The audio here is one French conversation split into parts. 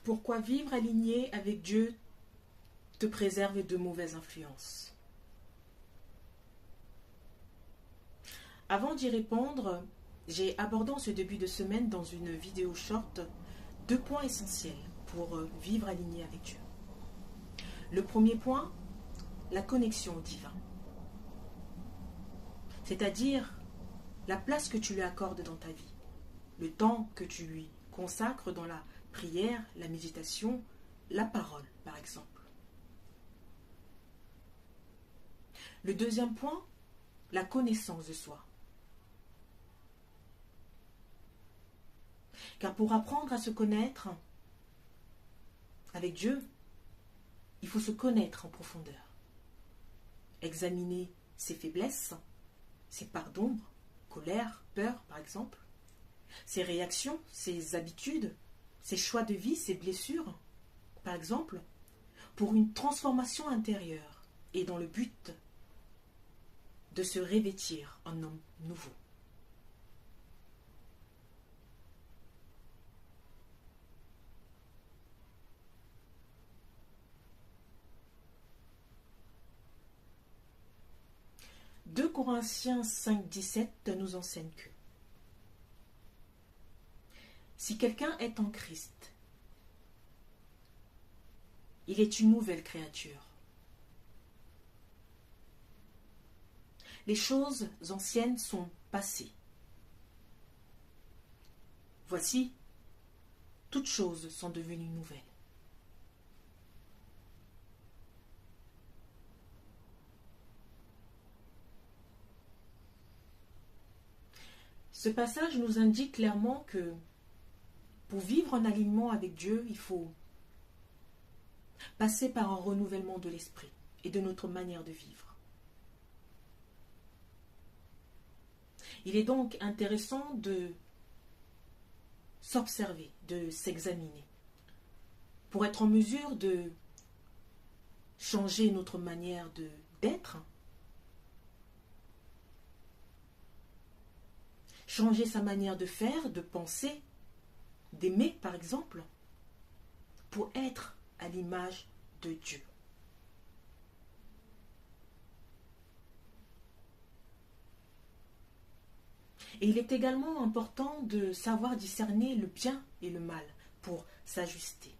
Pourquoi vivre aligné avec Dieu te préserve de mauvaises influences? Avant d'y répondre, j'ai abordé en ce début de semaine dans une vidéo short 2 points essentiels pour vivre aligné avec Dieu. Le premier point, la connexion au divin. C'est-à-dire la place que tu lui accordes dans ta vie, le temps que tu lui consacres dans la prière, la méditation, la parole, par exemple. Le deuxième point, la connaissance de soi. Car pour apprendre à se connaître avec Dieu, il faut se connaître en profondeur. Examiner ses faiblesses, ses parts d'ombre, colère, peur par exemple, ses réactions, ses habitudes, ses choix de vie, ses blessures par exemple, pour une transformation intérieure et dans le but de se revêtir en homme nouveau. « 2 Corinthiens 5, 17 nous enseigne que si quelqu'un est en Christ, il est une nouvelle créature. Les choses anciennes sont passées. Voici, toutes choses sont devenues nouvelles. » Ce passage nous indique clairement que pour vivre en alignement avec Dieu, il faut passer par un renouvellement de l'esprit et de notre manière de vivre. Il est donc intéressant de s'observer, de s'examiner, pour être en mesure de changer notre manière d'être, changer sa manière de faire, de penser, d'aimer par exemple, pour être à l'image de Dieu. Et il est également important de savoir discerner le bien et le mal pour s'ajuster.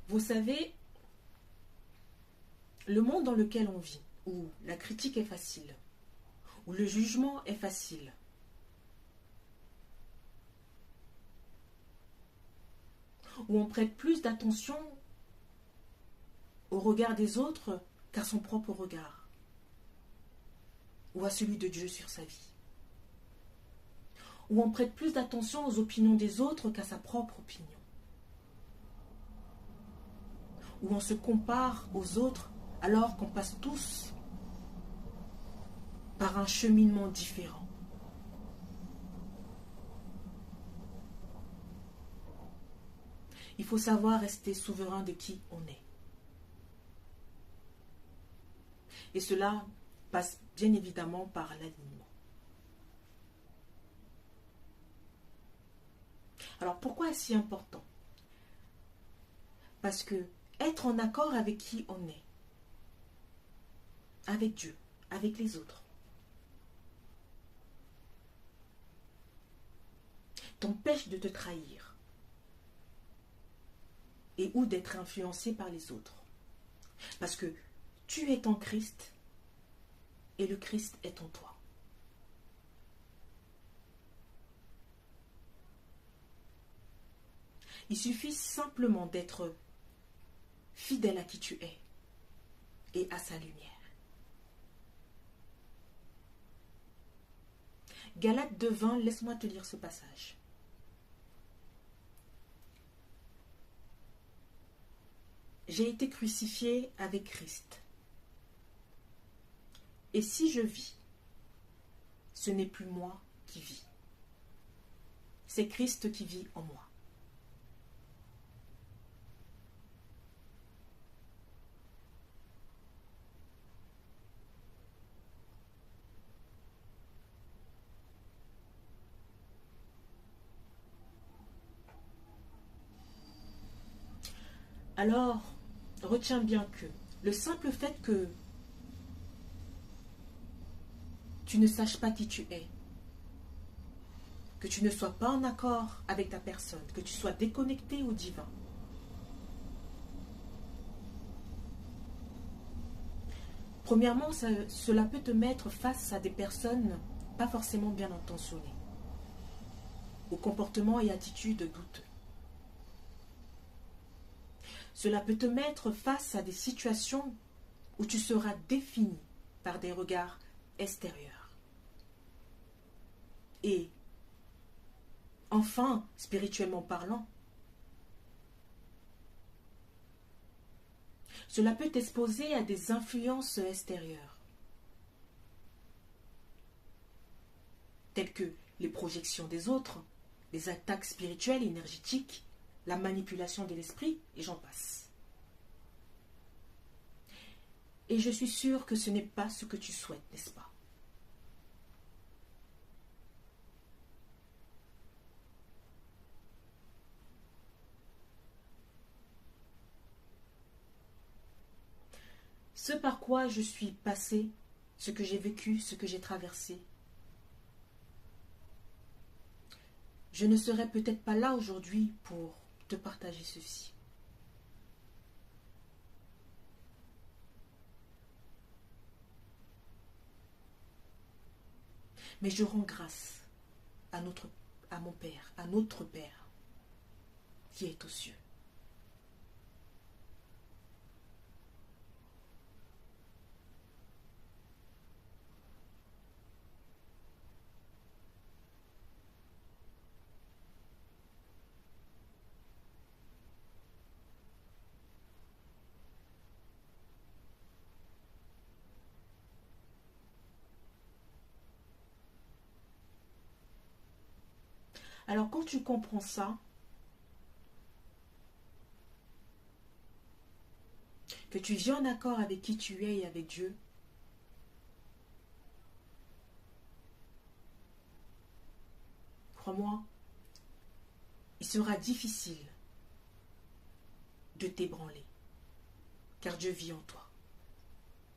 Vous savez, le monde dans lequel on vit, où la critique est facile, où le jugement est facile, où on prête plus d'attention au regard des autres qu'à son propre regard, ou à celui de Dieu sur sa vie, où on prête plus d'attention aux opinions des autres qu'à sa propre opinion, où on se compare aux autres alors qu'on passe tous par un cheminement différent. Il faut savoir rester souverain de qui on est. Et cela passe bien évidemment par l'alignement. Alors pourquoi est-ce si important? Parce que être en accord avec qui on est, avec Dieu, avec les autres, t'empêche de te trahir et ou d'être influencé par les autres. Parce que tu es en Christ et le Christ est en toi. Il suffit simplement d'être fidèle à qui tu es et à sa lumière. Galates 2:20, laisse-moi te lire ce passage. J'ai été crucifié avec Christ. Et si je vis, ce n'est plus moi qui vis. C'est Christ qui vit en moi. Alors, retiens bien que le simple fait que tu ne saches pas qui tu es, que tu ne sois pas en accord avec ta personne, que tu sois déconnecté au divin, premièrement, cela peut te mettre face à des personnes pas forcément bien intentionnées, aux comportements et attitudes douteux. Cela peut te mettre face à des situations où tu seras défini par des regards extérieurs. Et enfin, spirituellement parlant, cela peut t'exposer à des influences extérieures, telles que les projections des autres, les attaques spirituelles et énergétiques, la manipulation de l'esprit, et j'en passe. Et je suis sûre que ce n'est pas ce que tu souhaites, n'est-ce pas? Ce par quoi je suis passée, ce que j'ai vécu, ce que j'ai traversé, je ne serais peut-être pas là aujourd'hui pour te partager ceci. Mais je rends grâce à mon Père, à notre Père, qui est aux cieux. Alors quand tu comprends ça, que tu vis en accord avec qui tu es et avec Dieu, crois-moi, il sera difficile de t'ébranler, car Dieu vit en toi.